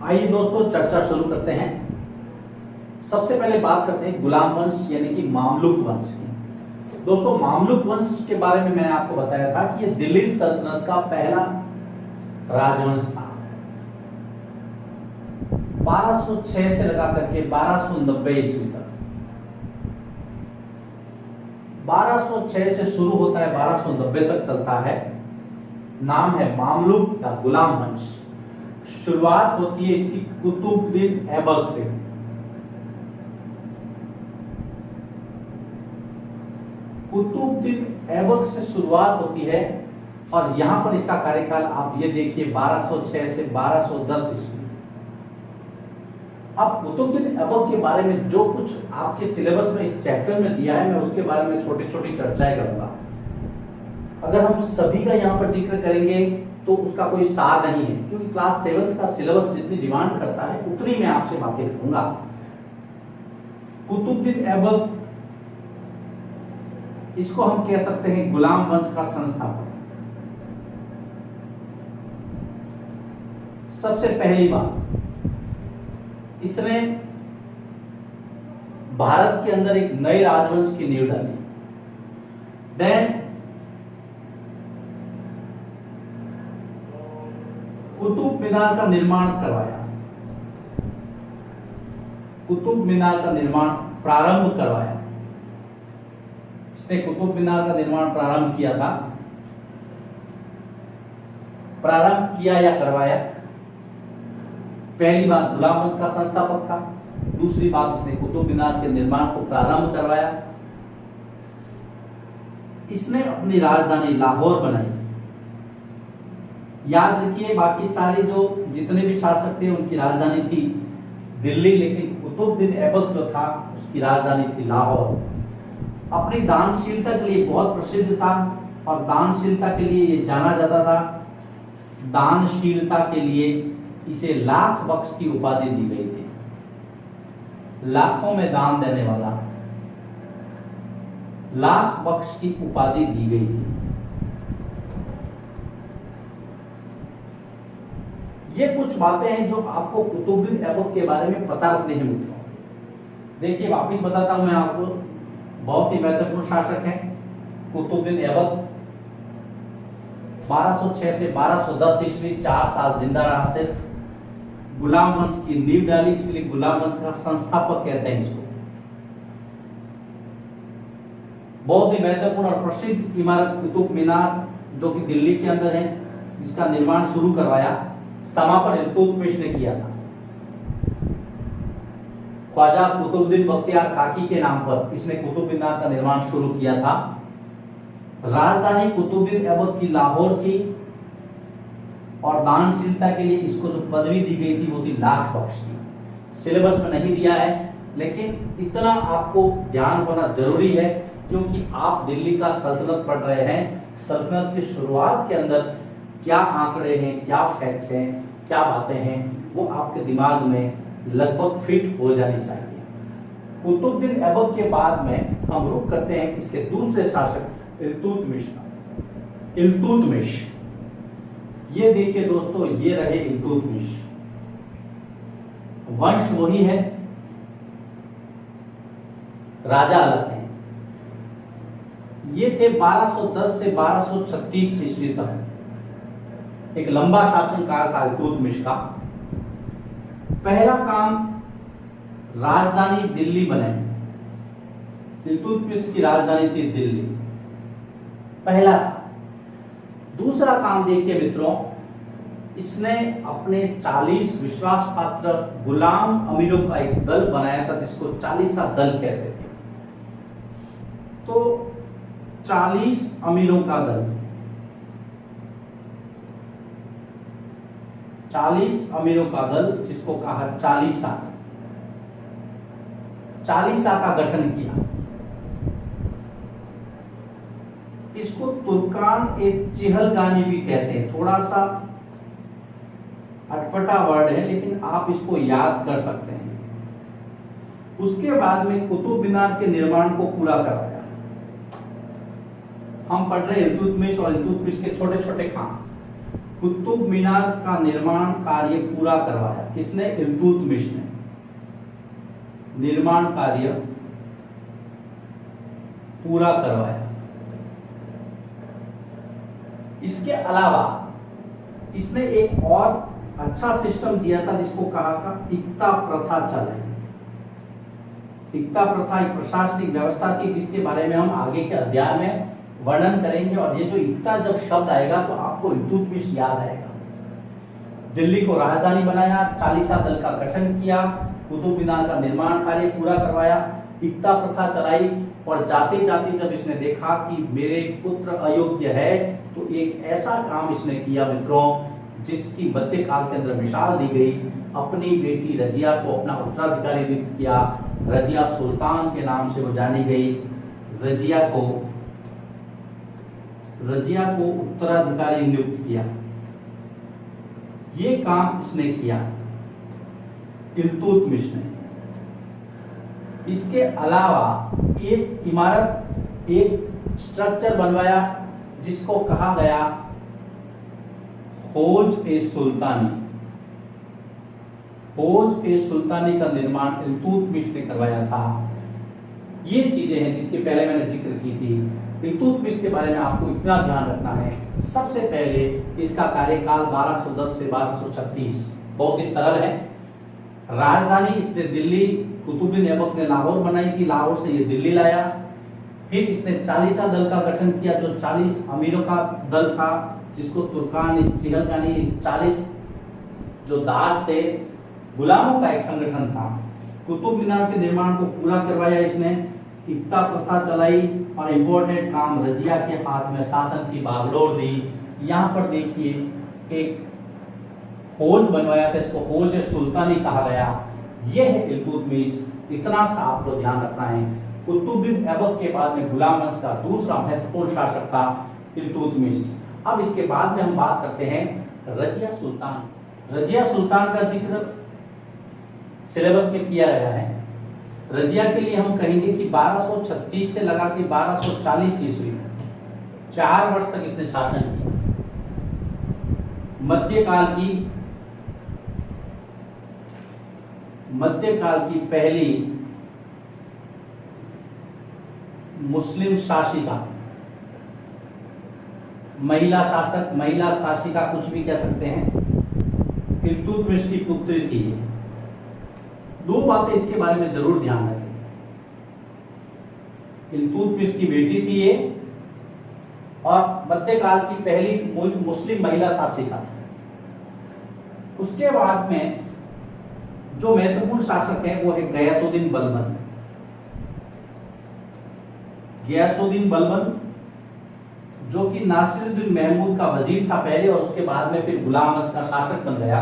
आइए दोस्तों चर्चा शुरू करते हैं। सबसे पहले बात करते हैं गुलाम वंश यानी कि मामलुक वंश की। दोस्तों मामलुक वंश के बारे में मैंने आपको बताया था कि यह दिल्ली सल्तनत का पहला राजवंश था। 1206 से लगा करके 1290 ईस्वी तक, 1206 से शुरू होता है 1290 तक चलता है। नाम है मामलुक या गुलाम वंश। शुरुआत होती है इसकी कुतुबुद्दीन ऐबक से। कुतुबुद्दीन ऐबक से शुरुआत होती है और यहां पर इसका कार्यकाल आप ये देखिए 1206 से 1210 ईस्वी। अब कुतुबुद्दीन ऐबक के बारे में जो कुछ आपके सिलेबस में इस चैप्टर में दिया है मैं उसके बारे में छोटी छोटी चर्चाएं करूंगा। अगर हम सभी का यहाँ पर जिक्र करेंगे तो उसका कोई सार नहीं है, क्योंकि क्लास 7 का सिलेबस जितनी डिमांड करता है उतनी मैं आपसे बातें करूंगा। कुतुबुद्दीन ऐबक, इसको हम कह सकते हैं गुलाम वंश का संस्थापक। सबसे पहली बात, इसने भारत के अंदर एक नए राजवंश की नींव डाली। देन कुतुब मीनार का निर्माण करवाया, कुतुब मीनार का निर्माण प्रारंभ करवाया। इसने कुतुब मीनार का निर्माण प्रारंभ किया था, प्रारंभ किया या करवाया। पहली बात गुलाम वंश का संस्थापक था, दूसरी बात इसने कुतुब मीनार के निर्माण को प्रारंभ करवाया। इसने अपनी राजधानी लाहौर बनाई। याद रखिए बाकी सारे जो जितने भी शासक थे उनकी राजधानी थी दिल्ली, लेकिन कुतुबुद्दीन ऐबक जो था उसकी राजधानी थी लाहौर। अपनी दानशीलता के लिए बहुत प्रसिद्ध था और दानशीलता के लिए ये जाना जाता था। दानशीलता के लिए इसे लाख बख्श की उपाधि दी गई थी। लाखों में दान देने वाला, लाख बख्श की उपाधि दी गई थी। ये कुछ बातें हैं जो आपको कुतुबुद्दीन ऐबक के बारे में पता रखने हैं मित्रों। देखिए वापिस बताता हूं मैं आपको, बहुत ही महत्वपूर्ण शासक है कुतुबुद्दीन ऐबक। 1206 से 1210 ईस्वी 4 साल जिंदा रहा सिर्फ। गुलाम वंश की नींव डाली, इसलिए गुलाम वंश का संस्थापक कहते हैं इसको। बहुत ही महत्वपूर्ण और प्रसिद्ध इमारत कुतुब मीनार जो कि दिल्ली के अंदर है, इसका निर्माण शुरू करवाया, समापन इल्तुतमिश ने किया था। ख्वाजा कुतुबुद्दीन बख्तियार काकी के नाम पर इसने कुतुब मीनार का निर्माण शुरू किया था। राजधानी कुतुबुद्दीन ऐबक की लाहौर थी और दानशीलता के लिए इसको जो पदवी दी गई थी वो थी लाख बख्श की। सिलेबस में नहीं दिया है, लेकिन इतना आपको ध्यान होना जरूरी है क्योंकि आप दिल्ली का सल्तनत पढ़ रहे हैं। सल्तनत की शुरुआत के अंदर क्या आंकड़े हैं, क्या फैक्ट हैं, क्या बातें हैं, वो आपके दिमाग में लगभग फिट हो जानी चाहिए। कुतुबुद्दीन ऐबक के बाद में हम रुक करते हैं इसके दूसरे शासक इल्तुतमिश। इल्तुतमिश, ये देखिए दोस्तों, ये रहे इल्तुतमिश। वंश वही है, राजा अलग है। ये थे 1210 से 1236 ईस्वी तक, एक लंबा शासनकाल था इल्तुतमिश का। पहला काम, राजधानी दिल्ली बनाई। इल्तुतमिश की राजधानी थी दिल्ली, पहला काम। दूसरा काम देखिए मित्रों, इसने अपने 40 विश्वास पात्र गुलाम अमीरों का एक दल बनाया था जिसको 40सा दल कहते थे। तो 40 अमीरों का दल, 40 अमीरों का दल जिसको कहा 40सा, 40सा का गठन किया। इसको तुर्कान ए चेहलगानी भी कहते हैं। थोड़ा सा अटपटा वर्ड है लेकिन आप इसको याद कर सकते हैं। उसके बाद में कुतुब मीनार के निर्माण को पूरा करवाया। हम पढ़ रहे इल्तुतमिश और इल्तुतमिश के छोटे छोटे काम। कुतुब मीनार का निर्माण कार्य पूरा करवाया। किसने? इल्तुतमिश ने निर्माण कार्य पूरा करवाया। इसके अलावा इसने एक और अच्छा सिस्टम दिया था जिसको कहा था इक्ता प्रथा चलाई। इक्ता प्रथा एक प्रशासनिक व्यवस्था थी जिसके बारे में हम आगे के अध्याय में वर्णन करेंगे। और ये जो इक्ता जब शब्द आएगा तो आपको इल्तुतमिश याद आएगा। दिल्ली को राजधानी बनाया, चालीसा दल का गठन किया, कुतुब मीनार का निर्माण कार्य पूरा करवाया, इक्ता प्रथा चलाई। और जाते जाते जब इसने देखा कि मेरे पुत्र अयोग्य है तो एक ऐसा काम इसने किया मित्रों जिसकी मध्यकाल के अंदर मिसाल दी गई। अपनी बेटी रजिया को अपना उत्तराधिकारी नियुक्त किया। रजिया सुल्तान के नाम से वो जानी गई। रजिया को उत्तराधिकारी नियुक्त किया। ये काम इसने किया इल्तुतमिश ने। इसके अलावा एक इमारत, एक स्ट्रक्चर बनवाया जिसको कहा गया हौज-ए-सुल्तानी। हौज-ए-सुल्तानी का निर्माण इल्तुतमिश ने करवाया था। ये चीजें हैं जिसके पहले मैंने जिक्र की थी। इल्तुतमिश के बारे में आपको इतना ध्यान रखना है, सबसे पहले इसका कार्यकाल 1210 से 1236 बहुत ही सरल है। राजधानी इसने दिल्ली, कुतुबुद्दीन ऐबक ने लाहौर बनाई थी, लाहौर से ये दिल्ली लाया। फिर इसने चालीसा दल का गठन किया जो 40 अमीरों का दल था, जिसको तुर्कानी, चिहलगानी 40 जो दास थे, गुलामों का एक संगठन था। कुतुब मीनार के निर्माण को पूरा करवाया इसने, इक्ता प्रथा चलाई और इम्पोर्टेंट काम रजिया के हाथ में शासन की बागडोर दी। यहाँ पर देखिए एक हौज बनवाया था, इसको हौज-ए-सुल्तानी कहा गया। यह है इल्तुतमिश। इतना सा आपको ध्यान रखना है। कुतुबुद्दीन ऐबक के बाद में गुलाम वंश का दूसरा महत्वपूर्ण शासक था इल्तुतमिश। अब इसके बाद में हम बात करते हैं रजिया सुल्तान। रजिया सुल्तान का जिक्र सिलेबस में किया गया है। रजिया के लिए हम कहेंगे कि 1236 से लगा के 1240 ईस्वी 4 वर्ष तक इसने शासन किया। मध्यकाल की पहली मुस्लिम शासिका, महिला शासक, महिला शासिका कुछ भी कह सकते हैं, इल्तुतमिश की पुत्री थी। दो बातें इसके बारे में जरूर ध्यान रखें। इल्तुतमिश की बेटी थी ये और मध्यकाल की पहली मुस्लिम महिला शासिका थी। उसके बाद में जो महत्वपूर्ण शासक है वो है गयासुद्दीन बलबन। गयासुद्दीन बलबन जो कि नासिरुद्दीन महमूद का वजीर था पहले और उसके बाद में फिर गुलाम वंश का शासक बन गया।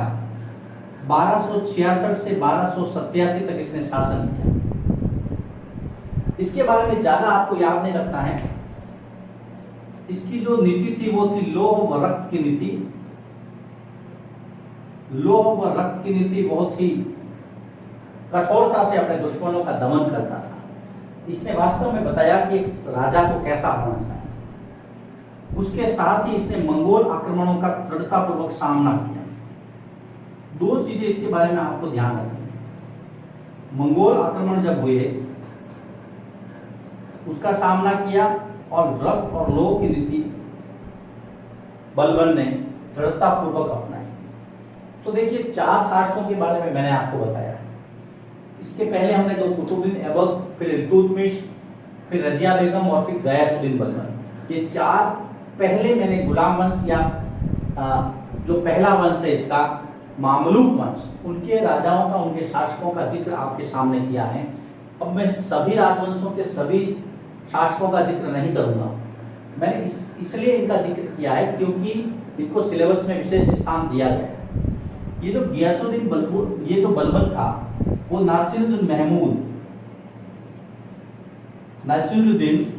1266 से 1287 तक इसने शासन किया। इसके बारे में ज्यादा आपको याद नहीं रखना है। इसकी जो नीति थी वो थी लोह व रक्त की नीति। लोह व रक्त की नीति बहुत ही कठोरता से अपने दुश्मनों का दमन करता था। इसने वास्तव में बताया कि एक राजा को कैसा होना चाहिए। उसके साथ ही इसने मंगोल आक्रमणों का दृढ़तापूर्वक सामना किया। दो चीजें इसके बारे में आपको ध्यान रखनी। मंगोल आक्रमण जब हुए उसका सामना किया और रक्त और लोह की नीति बलबन ने दृढ़तापूर्वक अपनाई। तो देखिए 4 शासकों के बारे में मैंने आपको बताया। इसके पहले हमने दो कुतुबुद्दीन ऐबक, फिर इल्तुतमिश, फिर रजिया बेगम और फिर गयासुद्दीन बलबन। ये 4 पहले मैंने गुलाम वंश या जो पहला वंश है इसका मामलूक वंश, उनके राजाओं का, उनके शासकों का जिक्र आपके सामने किया है। अब मैं सभी राजवंशों के सभी शासकों का जिक्र नहीं करूंगा। मैंने इसलिए इनका जिक्र किया है क्योंकि इनको सिलेबस में विशेष स्थान दिया गया है। ये जो गयासुद्दीन बलबन, ये जो बलबन था वो नासिरुद्दीन महमूद, नासिरुद्दीन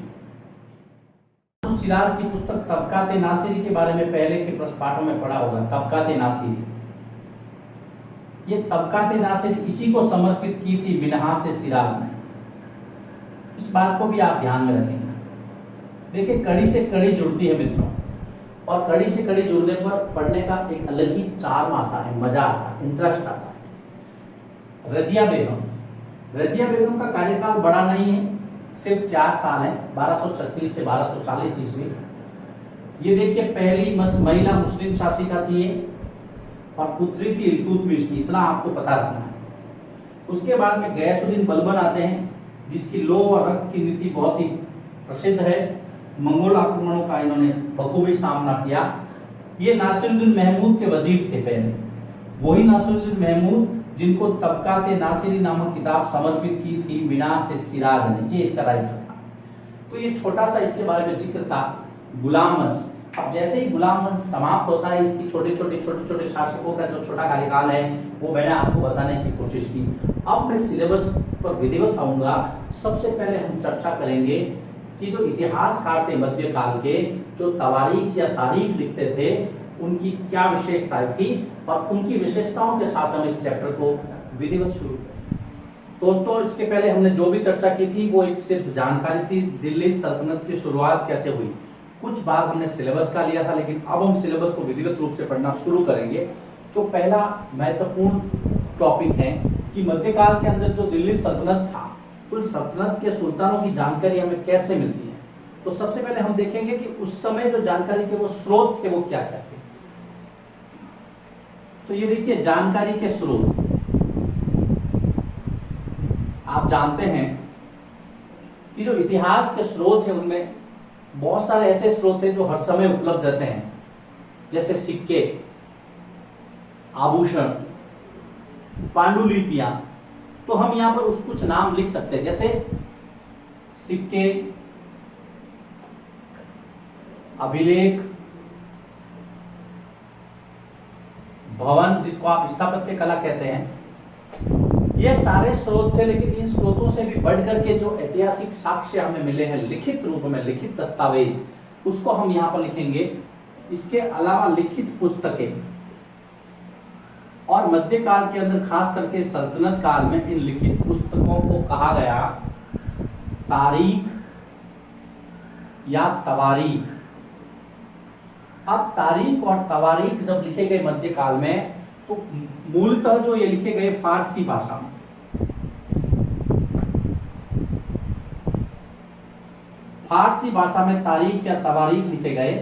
सिराज की पुस्तक तबकात-ए नासिरी के बारे में पहले के पाठों में पढ़ा होगा। तबकात-ए नासिरी, ये तबकात-ए नासिरी इसी को समर्पित की थी मिन्हाज-ए सिराज ने। इस बात को भी आप ध्यान में रखेंगे। देखिए कड़ी से कड़ी जुड़ती है मित्रों। और कड़ी से कड़ी जुड़ने पर पढ़ने का एक अलग ही चार्म आता है, मजा आता है, इंटरेस्ट आता है। रजिया बेगम का कार्यकाल बड़ा नहीं है, सिर्फ 4 साल है, 1236 से 1240 ईस्वी। ये देखिए पहली महिला मुस्लिम शासिका थी ये, और पुत्री थी इल्तुतमिश की, इतना आपको पता रखना है। उसके बाद में गयासुद्दीन बलबन आते हैं, जिसकी लौह और रक्त की नीति बहुत ही प्रसिद्ध है। मंगोल आक्रमणों का इन्होंने बखूबी सामना किया। ये नासिरुद्दीन महमूद के वजीर थे पहले, वही नासिरुद्दीन महमूद जिनको तबकात नासिरी नामक किताब समर्पित की थी विनाश सिराज ने, ये इसका राइटर था। तो ये छोटा सा इसके बारे में जिक्र था। गुलाम वंश, अब जैसे ही गुलाम वंश समाप्त होता है, इसकी छोटे छोटे शासकों का जो छोटा कार्यकाल है वो मैंने आपको बताने की कोशिश की। अब मैं सिलेबस पर विधिवत आऊंगा। सबसे पहले हम चर्चा करेंगे कि जो इतिहासकार थे मध्यकाल के, जो तवारीख या तारीख लिखते थे, उनकी क्या विशेषताएं थी, और उनकी विशेषताओं के साथ हम इस चैप्टर को विधिवत शुरू करें। दोस्तों, इसके पहले हमने जो भी चर्चा की थी वो एक सिर्फ जानकारी थी, दिल्ली सल्तनत की शुरुआत कैसे हुई। कुछ भाग हमने सिलेबस का लिया था, लेकिन अब हम सिलेबस को विधिवत रूप से पढ़ना शुरू करेंगे। जो पहला महत्वपूर्ण टॉपिक है कि मध्यकाल के अंदर जो दिल्ली सल्तनत था, उस सल्तनत के सुल्तानों की जानकारी हमें कैसे मिलती है। तो सबसे पहले हम देखेंगे कि उस समय जो जानकारी के वो स्रोत थे वो क्या क्या थे। तो ये देखिए जानकारी के स्रोत, आप जानते हैं कि जो इतिहास के स्रोत है उनमें बहुत सारे ऐसे स्रोत हैं जो हर समय उपलब्ध रहते हैं, जैसे सिक्के, आभूषण, पांडुलिपियां। तो हम यहां पर उस कुछ नाम लिख सकते हैं, जैसे सिक्के, अभिलेख, भवन जिसको आप स्थापत्य कला कहते हैं, ये सारे स्रोत थे। लेकिन इन स्रोतों से भी बढ़कर के जो ऐतिहासिक साक्ष्य हमें मिले हैं लिखित रूप में, लिखित दस्तावेज, उसको हम यहाँ पर लिखेंगे। इसके अलावा लिखित पुस्तकें, और मध्यकाल के अंदर खास करके सल्तनत काल में इन लिखित पुस्तकों को कहा गया तारीख या तवारीख। अब तारीख और तवारीख जब लिखे गए मध्यकाल में, तो मूलतः जो ये लिखे गए फारसी भाषा में। फारसी भाषा में तारीख या तवारीख लिखे गए।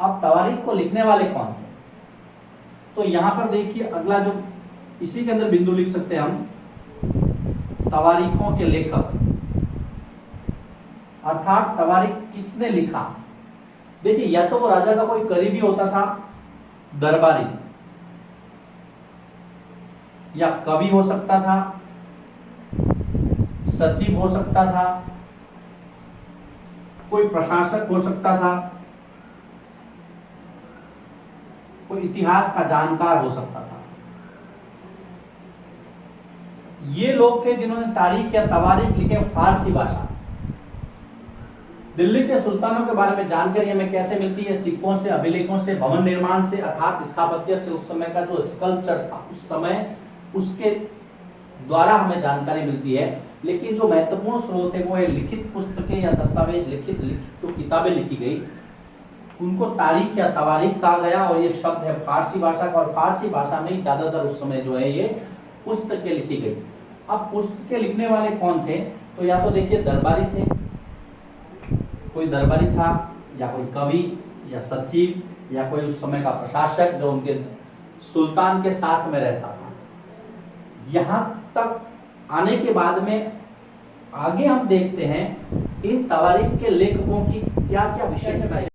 अब तवारीख को लिखने वाले कौन थे? तो यहां पर देखिए अगला जो इसी के अंदर बिंदु लिख सकते हैं हम, तवारीखों के लेखक, अर्थात तवारीख किसने लिखा। देखिए या तो वो राजा का कोई करीबी होता था, दरबारी, या कवि हो सकता था, सचिव हो सकता था, कोई प्रशासक हो सकता था, कोई इतिहास का जानकार हो सकता था। ये लोग थे जिन्होंने तारीख या तवारीख लिखे फारसी भाषा। दिल्ली के सुल्तानों के बारे में जानकारी हमें कैसे मिलती है? सिक्कों से, अभिलेखों से, भवन निर्माण से, अर्थात स्थापत्य से। उस समय का जो स्कल्पचर था उस समय, उसके द्वारा हमें जानकारी मिलती है। लेकिन जो महत्वपूर्ण स्रोत है वो है लिखित पुस्तकें या दस्तावेज, लिखित जो किताबें लिखी गई, उनको तारीख या तवारीख कहा गया। और ये शब्द है फारसी भाषा का, और फारसी भाषा में ज्यादातर उस समय जो है ये पुस्तकें लिखी गई। अब पुस्तकें लिखने वाले कौन थे? तो या तो देखिए दरबारी थे, कोई दरबारी था, या कोई कवि या सचिव, या कोई उस समय का प्रशासक जो उनके सुल्तान के साथ में रहता था। यहां तक आने के बाद में आगे हम देखते हैं इन तवारीख के लेखकों की क्या क्या विशेषताएं।